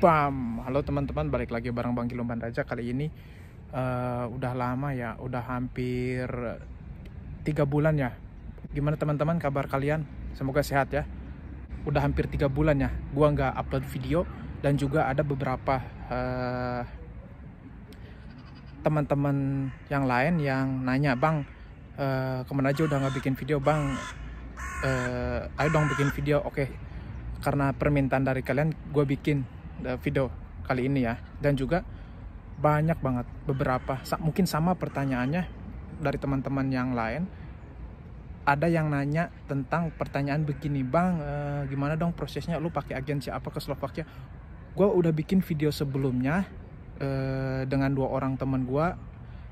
Bam, halo teman-teman, balik lagi bareng Bang Kilumban Raja. Kali ini udah lama ya, udah hampir 3 bulan ya. Gimana teman-teman kabar kalian? Semoga sehat ya. Udah hampir 3 bulan ya, gua nggak upload video. Dan juga ada beberapa teman-teman yang lain yang nanya, Bang, kemana aja udah nggak bikin video, Bang? Ayo dong bikin video. Oke, karena permintaan dari kalian, gue bikin video kali ini ya. Dan juga banyak banget beberapa, mungkin sama pertanyaannya dari teman-teman yang lain. Ada yang nanya tentang pertanyaan begini, Bang, gimana dong prosesnya, lu pakai agensi apa ke Slovakia? Gue udah bikin video sebelumnya dengan 2 orang teman gue,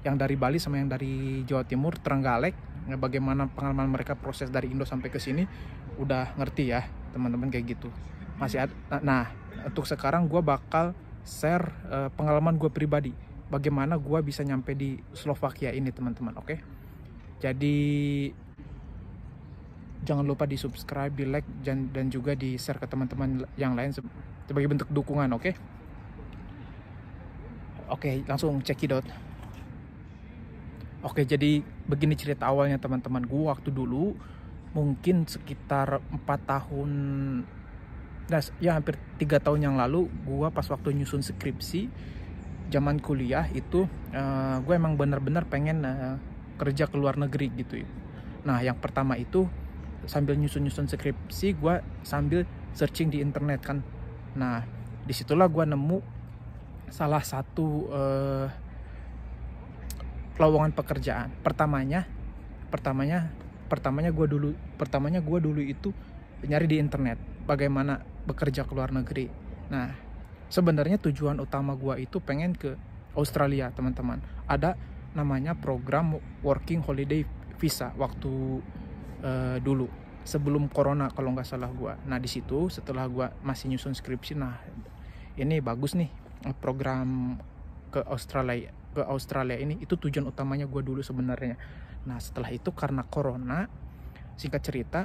yang dari Bali sama yang dari Jawa Timur, Trenggalek. Bagaimana pengalaman mereka proses dari Indo sampai ke sini, udah ngerti ya teman-teman kayak gitu. Masih ada. Nah, untuk sekarang gue bakal share pengalaman gue pribadi, bagaimana gue bisa nyampe di Slovakia ini teman-teman. Oke, jadi jangan lupa di subscribe, di like, dan juga di share ke teman-teman yang lain sebagai bentuk dukungan. Oke, langsung cekidot. Oke, jadi begini cerita awalnya teman-teman. Gue waktu dulu mungkin sekitar 4 tahun, ya hampir 3 tahun yang lalu, gue pas waktu nyusun skripsi zaman kuliah itu, gue emang bener-bener pengen kerja ke luar negeri gitu ya. Nah, yang pertama itu sambil nyusun skripsi, gue sambil searching di internet kan. Nah, disitulah gue nemu salah satu lowongan pekerjaan. Pertamanya gue dulu itu nyari di internet bagaimana bekerja ke luar negeri. Nah, sebenarnya tujuan utama gue itu pengen ke Australia teman-teman. Ada namanya program Working Holiday Visa waktu dulu sebelum corona kalau nggak salah gue. Nah, di situ setelah gue masih nyusun skripsi, nah ini bagus nih program ke Australia ini, itu tujuan utamanya gue dulu sebenarnya. Nah, setelah itu karena corona, singkat cerita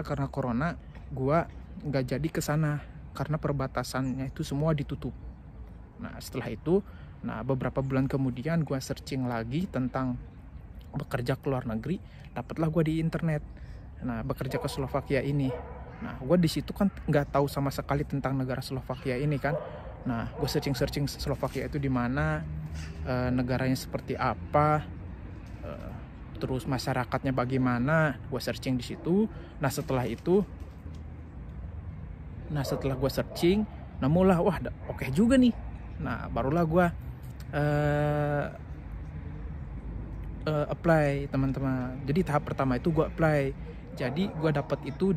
karena corona gue nggak jadi ke sana karena perbatasannya itu semua ditutup. Nah, setelah itu, beberapa bulan kemudian gue searching lagi tentang bekerja ke luar negeri, dapatlah gue di internet. Nah, bekerja ke Slovakia ini. Nah, gue di situ kan nggak tahu sama sekali tentang negara Slovakia ini kan. Nah, gue searching Slovakia itu di mana, negaranya seperti apa, terus masyarakatnya bagaimana. Gue searching di situ. Nah, setelah gue searching, nemulah, wah, oke juga nih. Nah, barulah gue apply teman-teman. Jadi tahap pertama itu gue apply. Jadi gue dapat itu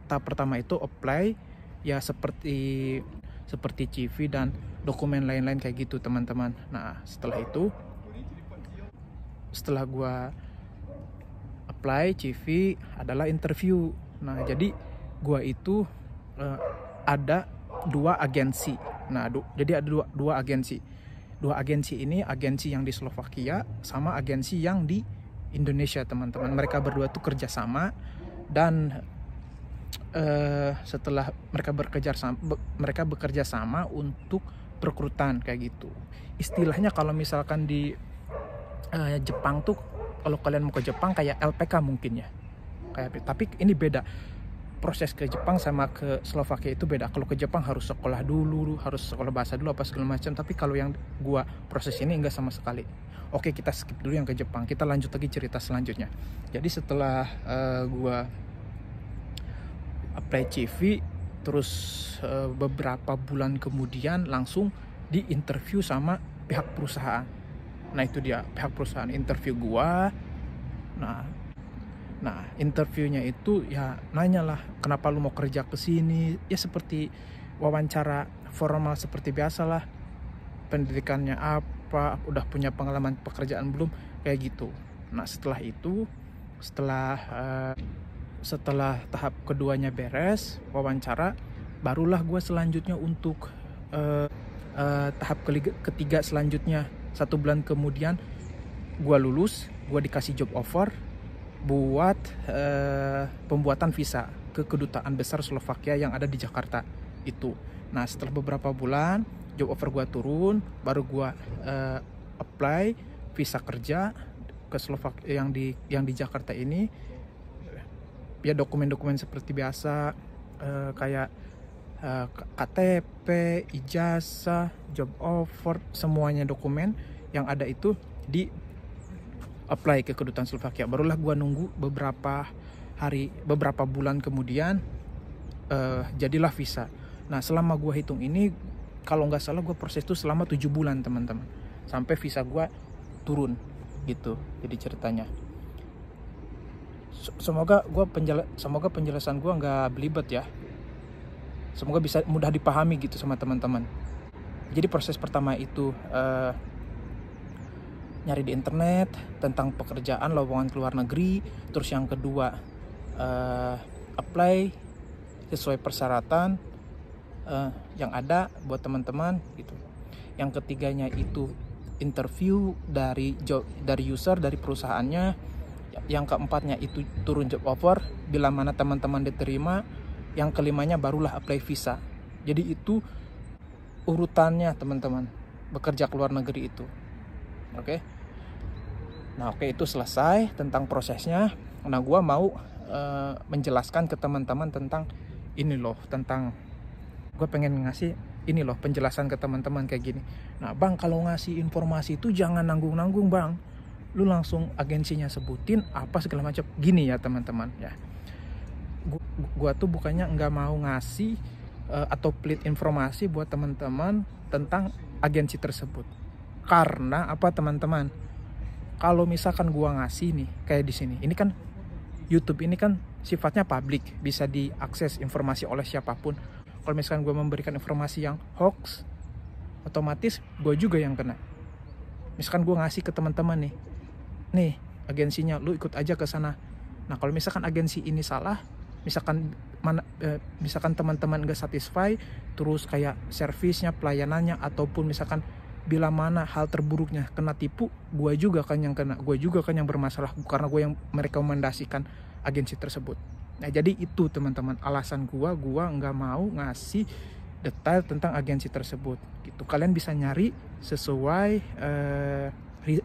tahap pertama itu apply ya, seperti CV dan dokumen lain-lain kayak gitu teman-teman. Nah, setelah gue apply CV, adalah interview. Nah, jadi gue itu ada 2 agensi. Nah, jadi ada dua agensi. 2 agensi ini, agensi yang di Slovakia sama agensi yang di Indonesia teman-teman. Mereka berdua tuh kerjasama, dan setelah mereka bekerja sama untuk perekrutan kayak gitu. Istilahnya kalau misalkan di Jepang tuh, kalau kalian mau ke Jepang kayak LPK mungkin ya, tapi ini beda. Proses ke Jepang sama ke Slovakia itu beda. Kalau ke Jepang harus sekolah dulu, harus sekolah bahasa dulu apa segala macam. Tapi kalau yang gua proses ini enggak sama sekali. Oke, kita skip dulu yang ke Jepang. Kita lanjut lagi cerita selanjutnya. Jadi setelah gua apply CV, terus beberapa bulan kemudian langsung di interview sama pihak perusahaan. Nah, itu dia, pihak perusahaan interview gua. Nah, interviewnya itu ya nanyalah, kenapa lu mau kerja ke sini? Ya seperti wawancara formal seperti biasalah. Pendidikannya apa? Udah punya pengalaman pekerjaan belum? Kayak gitu. Nah, setelah tahap keduanya beres, wawancara, barulah gue selanjutnya untuk tahap ketiga selanjutnya. 1 bulan kemudian gue lulus, gue dikasih job offer buat pembuatan visa ke kedutaan besar Slovakia yang ada di Jakarta. itu. Nah setelah beberapa bulan job offer gue turun, baru gue apply visa kerja ke Slovakia yang di Jakarta ini. Ya dokumen-dokumen seperti biasa, kayak KTP, ijazah, job offer, semuanya dokumen yang ada itu di apply ke kedutaan Slovakia. Barulah gua nunggu beberapa bulan kemudian jadilah visa. Nah selama gua hitung ini, kalau nggak salah gua proses itu selama 7 bulan teman-teman, sampai visa gua turun gitu. Jadi ceritanya semoga penjelasan gua nggak belibet ya, semoga bisa mudah dipahami gitu sama teman-teman. Jadi proses pertama itu nyari di internet tentang pekerjaan lowongan ke luar negeri. Terus yang kedua apply sesuai persyaratan yang ada buat teman-teman gitu. Yang ketiganya itu interview dari user, dari perusahaannya. Yang keempatnya itu turun job offer, bila mana teman-teman diterima. Yang kelimanya barulah apply visa. Jadi itu urutannya teman-teman, bekerja ke luar negeri itu. Oke. Nah oke, itu selesai tentang prosesnya. Nah gua mau menjelaskan ke teman-teman tentang ini loh, tentang gue pengen ngasih ini loh penjelasan ke teman-teman kayak gini. Nah bang, kalau ngasih informasi itu jangan nanggung-nanggung bang, lu langsung agensinya sebutin apa segala macam. Gini ya teman-teman ya, gua tuh bukannya nggak mau ngasih atau pelit informasi buat teman-teman tentang agensi tersebut. Karena apa teman-teman, kalau misalkan gua ngasih nih kayak di sini, ini kan YouTube ini kan sifatnya publik, bisa diakses informasi oleh siapapun. Kalau misalkan gue memberikan informasi yang hoax, otomatis gue juga yang kena. Misalkan gue ngasih ke teman-teman nih agensinya, lu ikut aja ke sana. Nah kalau misalkan agensi ini salah, misalkan teman-teman gak satisfy, terus kayak servisnya, pelayanannya, ataupun misalkan bila mana hal terburuknya kena tipu, gue juga kan yang kena, gue juga kan yang bermasalah karena gue yang merekomendasikan agensi tersebut. Nah jadi itu teman-teman alasan gue nggak mau ngasih detail tentang agensi tersebut gitu. Kalian bisa nyari sesuai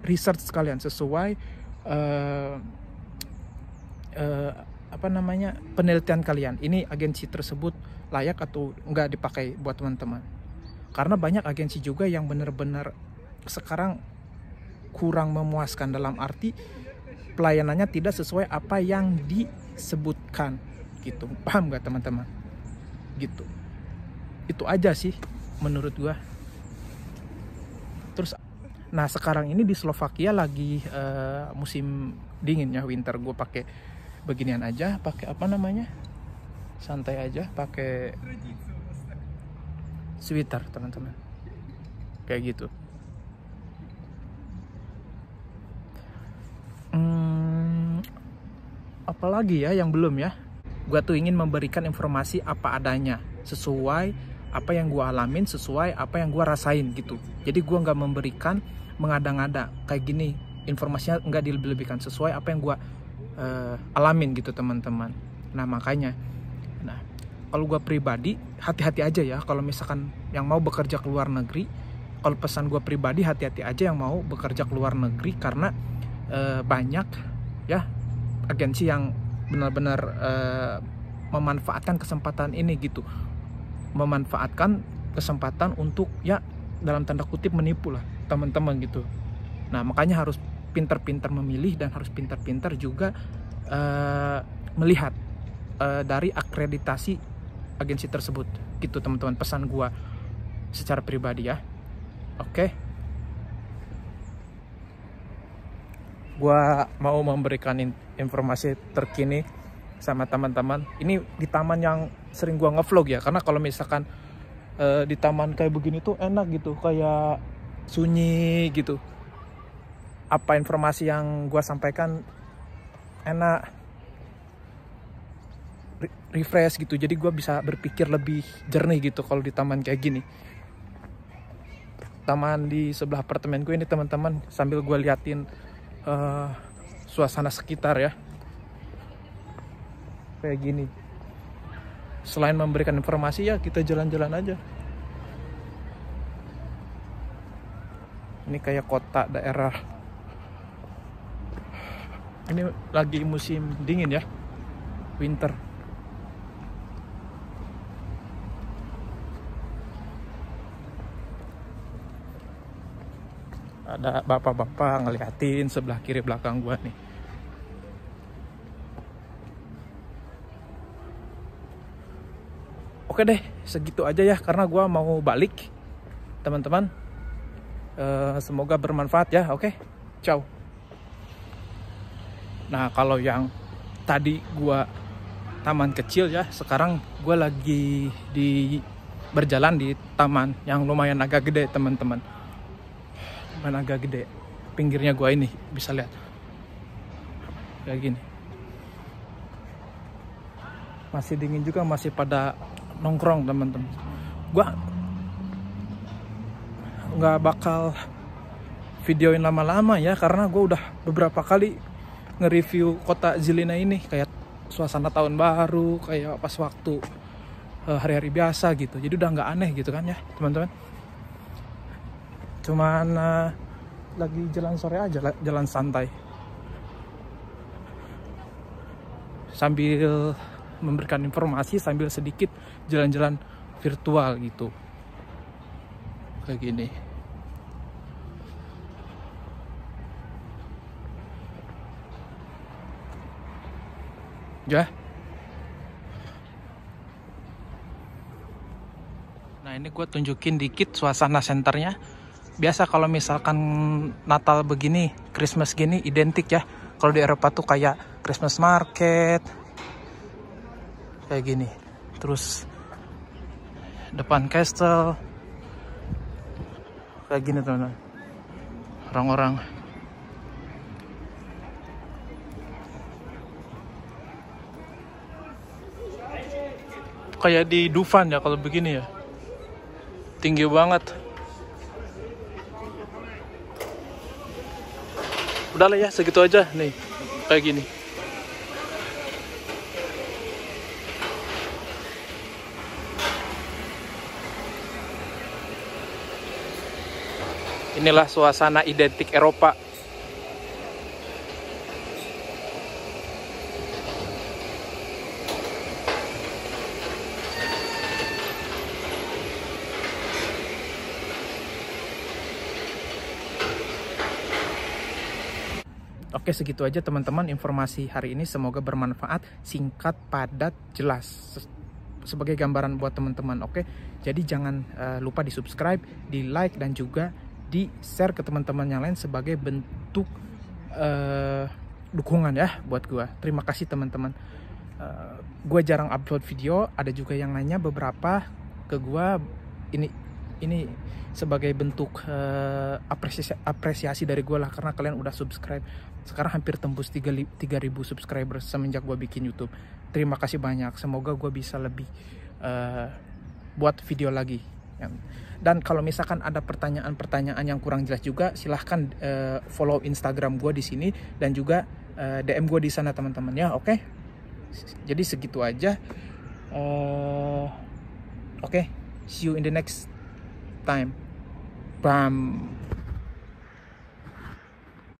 research kalian, sesuai penelitian kalian. Ini agensi tersebut layak atau enggak dipakai buat teman-teman. Karena banyak agensi juga yang benar-benar sekarang kurang memuaskan, dalam arti pelayanannya tidak sesuai apa yang disebutkan gitu. Paham gak teman-teman? Gitu. Itu aja sih menurut gua. Terus nah sekarang ini di Slovakia lagi musim dingin ya, winter. Gue pakai beginian aja, pakai apa namanya? Santai aja, pakai sweater teman-teman. Kayak gitu. Apalagi ya yang belum ya. Gue tuh ingin memberikan informasi apa adanya, sesuai apa yang gue alamin, sesuai apa yang gue rasain gitu. Jadi gue nggak memberikan mengada-ngada kayak gini, informasinya nggak dilebih-lebihkan, sesuai apa yang gue alamin gitu teman-teman. Nah makanya, nah kalau gue pribadi hati-hati aja ya kalau misalkan yang mau bekerja ke luar negeri. Kalau pesan gue pribadi, hati-hati aja yang mau bekerja ke luar negeri, karena banyak ya agensi yang benar-benar memanfaatkan kesempatan ini gitu, memanfaatkan kesempatan untuk ya dalam tanda kutip menipu lah teman-teman gitu. Nah makanya harus pintar-pintar memilih dan harus pintar-pintar juga melihat dari akreditasi agensi tersebut gitu teman-teman, pesan gua secara pribadi ya. Oke, gua mau memberikan informasi terkini sama teman-teman. Ini di taman yang sering gua ngevlog ya, karena kalau misalkan di taman kayak begini tuh enak gitu, kayak sunyi gitu. Apa informasi yang gua sampaikan enak, refresh gitu. Jadi gua bisa berpikir lebih jernih gitu kalau di taman kayak gini. Taman di sebelah apartemen gue ini teman-teman, sambil gue liatin suasana sekitar ya kayak gini. selain memberikan informasi ya kita jalan-jalan aja. Ini kayak kota daerah. Ini lagi musim dingin ya, winter. Ada bapak-bapak ngeliatin sebelah kiri belakang gua nih. Oke deh, segitu aja ya karena gua mau balik, teman-teman. Semoga bermanfaat ya. Oke, ciao. Nah, kalau yang tadi gua taman kecil ya, sekarang gua lagi berjalan di taman yang lumayan agak gede, teman-teman. Lumayan agak gede. Pinggirnya gua ini bisa lihat kayak gini. Masih dingin juga, masih pada nongkrong, teman-teman. Gua nggak bakal videoin lama-lama ya karena gue udah beberapa kali nge-review kota Žilina ini, kayak suasana tahun baru, kayak pas waktu hari-hari biasa gitu, jadi udah nggak aneh gitu kan ya teman-teman. Cuman lagi jalan sore aja, jalan santai sambil memberikan informasi, sambil sedikit jalan-jalan virtual gitu kayak gini ya. Nah, ini gue tunjukin dikit suasana senternya. Biasa kalau misalkan Natal begini, Christmas gini identik ya. Kalau di Eropa tuh kayak Christmas market kayak gini. Terus depan castle kayak gini teman-teman. Orang-orang kayak di Dufan ya kalau begini ya. Tinggi banget. Udahlah ya, segitu aja nih. Kayak gini. Inilah suasana identik Eropa. Oke, segitu aja teman-teman informasi hari ini. Semoga bermanfaat, singkat, padat, jelas. Sebagai gambaran buat teman-teman. Oke, jadi jangan lupa di subscribe, di like, dan juga di share ke teman-teman yang lain sebagai bentuk dukungan ya buat gue. Terima kasih teman-teman. Gue jarang upload video, ada juga yang nanya beberapa ke gue. Ini sebagai bentuk apresiasi dari gue lah, karena kalian udah subscribe. Sekarang hampir tembus 3.000 subscribers semenjak gue bikin YouTube. Terima kasih banyak. Semoga gue bisa lebih buat video lagi. Dan kalau misalkan ada pertanyaan-pertanyaan yang kurang jelas juga, silahkan follow Instagram gue di sini dan juga DM gue di sana teman-teman ya. Oke. Jadi segitu aja. Oke. See you in the next time. Bam.